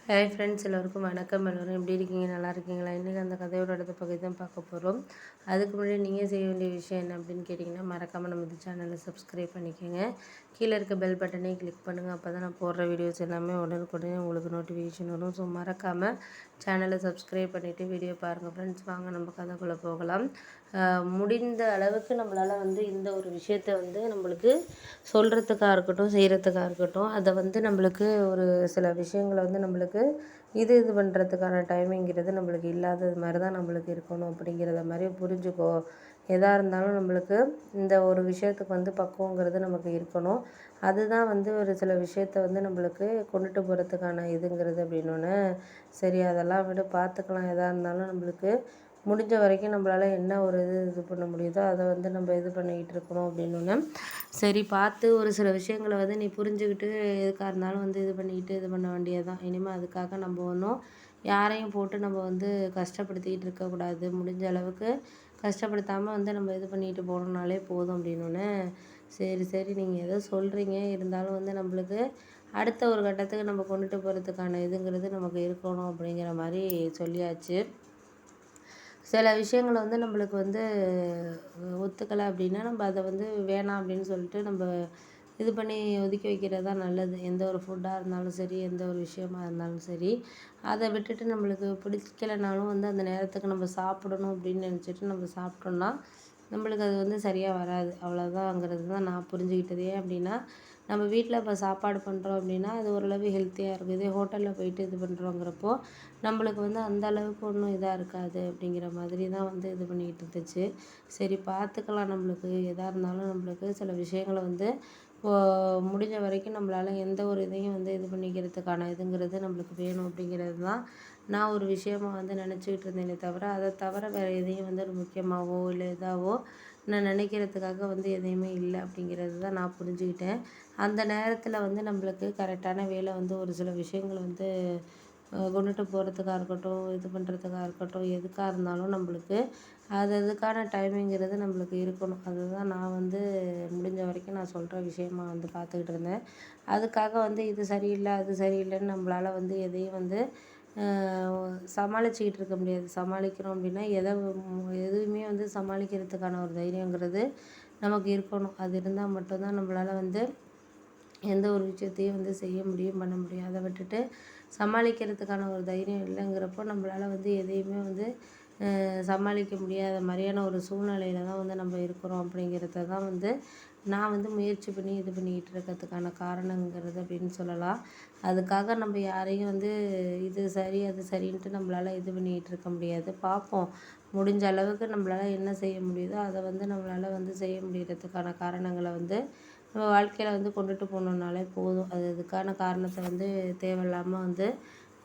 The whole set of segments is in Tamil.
ஹாய் ஃப்ரெண்ட்ஸ், எல்லோருக்கும் வணக்கம். எல்லோரும் எப்படி இருக்கீங்க? நல்லா இருக்கீங்களா? இன்றைக்கி அந்த கதையோட அடுத்த பகுதி தான் பார்க்க போகிறோம். அதுக்கு முன்னாடி நீங்கள் செய்ய வேண்டிய விஷயம் என்ன அப்படின்னு கேட்டிங்கன்னா, மறக்காமல் நம்ம இந்த சேனலை சப்ஸ்கிரைப் பண்ணிக்கோங்க. கீழே இருக்க பெல் பட்டனை கிளிக் பண்ணுங்கள். அப்போ தான் நான் போடுற வீடியோஸ் எல்லாமே உடனுக்குடனே உங்களுக்கு நோட்டிஃபிகேஷன் வரும். ஸோ மறக்காமல் சேனலை சப்ஸ்கிரைப் பண்ணிவிட்டு வீடியோ பாருங்கள் ஃப்ரெண்ட்ஸ். வாங்க நம்ம கதைக்குள்ளே போகலாம். முடிந்த அளவுக்கு நம்மளால் இந்த ஒரு விஷயத்தை நம்மளுக்கு சொல்கிறதுக்காக இருக்கட்டும், செய்கிறதுக்காக இருக்கட்டும், அதை நம்மளுக்கு ஒரு சில விஷயங்களை நம்மளுக்கு இது பண்ணுறதுக்கான டைமிங்கிறது நம்மளுக்கு இல்லாதது மாதிரி தான் நம்மளுக்கு இருக்கணும் அப்படிங்கிறத மாதிரி புரிஞ்சுக்கோ. எதாக இருந்தாலும் நம்மளுக்கு இந்த ஒரு விஷயத்துக்கு பக்குவங்கிறது நமக்கு இருக்கணும். அதுதான் ஒரு சில விஷயத்த நம்மளுக்கு கொண்டுட்டு போகிறதுக்கான இதுங்கிறது அப்படின்னோடனே, சரி அதெல்லாம் விட பார்த்துக்கலாம். எதாக இருந்தாலும் நம்மளுக்கு முடிஞ்ச வரைக்கும் நம்மளால் என்ன ஒரு இது பண்ண முடியுதோ அதை நம்ம இது பண்ணிக்கிட்டு இருக்கணும் அப்படின்னோடனே, சரி பார்த்து ஒரு சில விஷயங்களை நீ புரிஞ்சுக்கிட்டு எதுக்காக இருந்தாலும் இது பண்ணிக்கிட்டு இது பண்ண வேண்டியது தான். இனிமேல் அதுக்காக நம்ம ஒன்றும் யாரையும் போட்டு நம்ம கஷ்டப்படுத்திக்கிட்டு இருக்கக்கூடாது. முடிஞ்ச அளவுக்கு கஷ்டப்படுத்தாமல் நம்ம இது பண்ணிக்கிட்டு போனோம்னாலே போதும் அப்படின்னோடனே, சரி சரி நீங்கள் எதோ சொல்கிறீங்க, இருந்தாலும் நம்மளுக்கு அடுத்த ஒரு கட்டத்துக்கு நம்ம கொண்டுட்டு போகிறதுக்கான இதுங்கிறது நமக்கு இருக்கணும் அப்படிங்கிற மாதிரி சொல்லியாச்சு. சில விஷயங்களை நம்மளுக்கு ஒத்துக்கலை அப்படின்னா நம்ம அதை வேணாம் அப்படின்னு சொல்லிட்டு நம்ம இது பண்ணி ஒதுக்கி வைக்கிறது தான் நல்லது. எந்த ஒரு ஃபுட்டாக இருந்தாலும் சரி, எந்த ஒரு விஷயமா இருந்தாலும் சரி, அதை விட்டுட்டு நம்மளுக்கு பிடிக்கலைனாலும் அந்த நேரத்துக்கு நம்ம சாப்பிடணும் அப்படின்னு நினச்சிட்டு நம்ம சாப்பிட்டோம்னா நம்மளுக்கு அது சரியாக வராது. அவ்வளோதாங்கிறது தான் நான் புரிஞ்சுக்கிட்டது. ஏன் அப்படின்னா, நம்ம வீட்டில் இப்போ சாப்பாடு பண்ணுறோம் அப்படின்னா அது ஓரளவு ஹெல்த்தியாக இருக்கும். இதே ஹோட்டலில் போயிட்டு இது பண்ணுறோங்கிறப்போ நம்மளுக்கு அந்த அளவுக்கு ஒன்றும் இதாக இருக்காது அப்படிங்கிற மாதிரி தான் இது பண்ணிக்கிட்டு இருந்துச்சு. சரி பார்த்துக்கலாம். நம்மளுக்கு எதாக இருந்தாலும் நம்மளுக்கு சில விஷயங்களை முடிஞ்ச வரைக்கும் நம்மளால் எந்த ஒரு இதையும் இது பண்ணிக்கிறதுக்கான இதுங்கிறது நம்மளுக்கு வேணும் அப்படிங்கிறது தான் நான் ஒரு விஷயமா நினச்சிக்கிட்டு இருந்தேனே தவிர, அதை தவிர வேறு எதையும் ஒரு முக்கியமாகவோ இல்லை இதாகவோ நான் நினைக்கிறதுக்காக எதையுமே இல்லை அப்படிங்கிறது தான் நான் புரிஞ்சுக்கிட்டேன். அந்த நேரத்தில் நம்மளுக்கு கரெக்டான வேலை ஒரு சில விஷயங்கள் கொண்டுட்டு போகிறதுக்காக இருக்கட்டும், இது பண்ணுறதுக்காக இருக்கட்டும், எதுக்காக இருந்தாலும் நம்மளுக்கு அது அதுக்கான டைமிங்கிறது நம்மளுக்கு இருக்கணும். அதுதான் நான் முடிஞ்ச வரைக்கும் நான் சொல்கிற விஷயமா பார்த்துக்கிட்டு இருந்தேன். அதுக்காக இது சரியில்லை, அது சரியில்லைன்னு நம்மளால் எதையும் சமாளிச்சுக்கிட்டு இருக்க முடியாது. சமாளிக்கிறோம் அப்படின்னா எதுவுமே சமாளிக்கிறதுக்கான ஒரு தைரியங்கிறது நமக்கு இருக்கணும். அது இருந்தால் மட்டும்தான் நம்மளால் எந்த ஒரு விஷயத்தையும் செய்ய முடியும், பண்ண முடியும். அதை விட்டுட்டு சமாளிக்கிறதுக்கான ஒரு தைரியம் இல்லைங்கிறப்போ நம்மளால் எதையுமே சமாளிக்க முடியாத மாதிரியான ஒரு சூழ்நிலையில தான் நம்ம இருக்கிறோம் அப்படிங்கிறத தான் நான் முயற்சி பண்ணி இது பண்ணிக்கிட்டு இருக்கிறதுக்கான காரணங்கிறது அப்படின்னு சொல்லலாம். அதுக்காக நம்ம யாரையும் இது சரி, அது சரின்ட்டு நம்மளால் இது பண்ணிக்கிட்டு இருக்க முடியாது. பார்ப்போம். முடிஞ்ச அளவுக்கு நம்மளால் என்ன செய்ய முடியுதோ அதை நம்மளால் செய்ய முடியறதுக்கான காரணங்களை நம்ம வாழ்க்கையில் கொண்டுட்டு போகணுன்னாலே போதும். அதுக்கான காரணத்தை தேவையில்லாமல்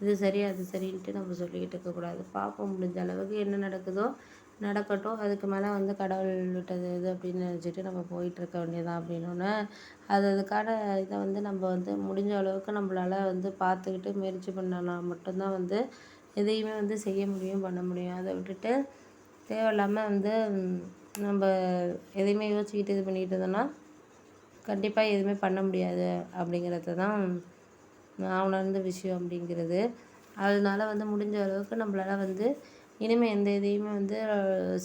இது சரி, அது சரின்ட்டு நம்ம சொல்லிக்கிட்டு இருக்கக்கூடாது. பார்ப்போம். முடிஞ்ச அளவுக்கு என்ன நடக்குதோ நடக்கட்டும். அதுக்கு மேலே கடவுள் விட்டது இது அப்படின்னு நினச்சிட்டு நம்ம போயிட்டுருக்க வேண்டியதான் அப்படின்னோடனே, அதுக்கான இதை நம்ம முடிஞ்ச அளவுக்கு நம்மளால் பார்த்துக்கிட்டு முயற்சி பண்ணோன்னா மட்டும்தான் எதையுமே செய்ய முடியும், பண்ண முடியும். அதை விட்டுட்டு தேவையில்லாமல் நம்ம எதையுமே யோசிச்சுக்கிட்டு இது பண்ணிக்கிட்டு இருந்தோம்னா கண்டிப்பாக எதுவுமே பண்ண முடியாது அப்படிங்கிறது தான் நான் உணர்ந்த விஷயம் அப்படிங்கிறது. அதனால முடிஞ்ச அளவுக்கு நம்மளால் இனிமேல் எந்த இதையுமே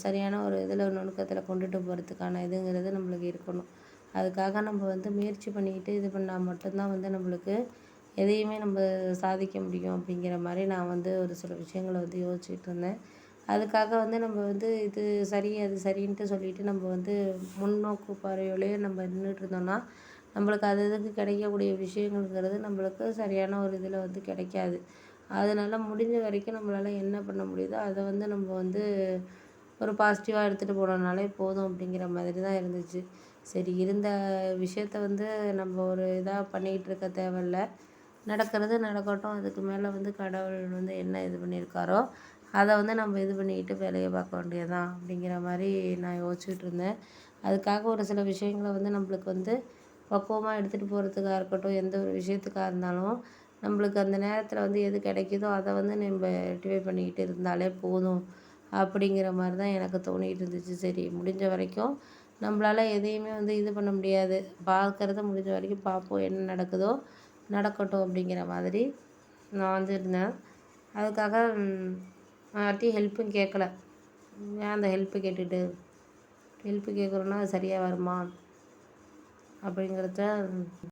சரியான ஒரு இதில் நுணுக்கத்தில் கொண்டுட்டு போகிறதுக்கான இதுங்கிறது நம்மளுக்கு இருக்கணும். அதுக்காக நம்ம முயற்சி பண்ணிக்கிட்டு இது பண்ணால் மட்டும்தான் நம்மளுக்கு எதையுமே நம்ம சாதிக்க முடியும் அப்படிங்கிற மாதிரி நான் ஒரு சில விஷயங்களை யோசிச்சுட்டு இருந்தேன். அதுக்காக நம்ம இது சரி, அது சரின்ட்டு சொல்லிவிட்டு நம்ம முன்னோக்கு பார்வையோலேயே நம்ம நின்றுட்டு இருந்தோம்னா நம்மளுக்கு அது இதுக்கு கிடைக்கக்கூடிய விஷயங்கள்ங்கிறது நம்மளுக்கு சரியான ஒரு இதில் கிடைக்காது. அதனால் முடிஞ்ச வரைக்கும் நம்மளால் என்ன பண்ண முடியுதோ அதை நம்ம ஒரு பாசிட்டிவாக எடுத்துகிட்டு போனோம்னாலே போதும் அப்படிங்கிற மாதிரி தான் இருந்துச்சு. சரி இருந்த விஷயத்த நம்ம ஒரு இதாக பண்ணிக்கிட்டு இருக்க தேவையில்ல. நடக்கிறது நடக்கட்டும். அதுக்கு மேலே கடவுள் என்ன இது பண்ணியிருக்காரோ அதை நம்ம இது பண்ணிக்கிட்டு வேலையை பார்க்க வேண்டியது தான் அப்படிங்கிற மாதிரி நான் யோசிச்சுட்டு இருந்தேன். அதுக்காக ஒரு சில விஷயங்களை நம்மளுக்கு பக்குவமாக எடுத்துகிட்டு போகிறதுக்காக இருக்கட்டும், எந்த ஒரு விஷயத்துக்காக இருந்தாலும் நம்மளுக்கு அந்த நேரத்தில் எது கிடைக்குதோ அதை நம்ம ரெக்டிஃபை பண்ணிக்கிட்டு இருந்தாலே போதும் அப்படிங்கிற மாதிரி தான் எனக்கு தோணிகிட்டு இருந்துச்சு. சரி முடிஞ்ச வரைக்கும் நம்மளால் எதையுமே இது பண்ண முடியாது. பார்க்குறத முடிஞ்ச வரைக்கும் பார்ப்போம். என்ன நடக்குதோ நடக்கட்டும் அப்படிங்கிற மாதிரி நான் வந்து இருந்தேன். அதுக்காக யார்கிட்டையும் ஹெல்ப்பும் கேட்கல. ஏன் அந்த ஹெல்ப்பு கேட்டுட்டு ஹெல்ப்பு கேட்குறோன்னா அது சரியாக வருமா அப்படிங்கிறத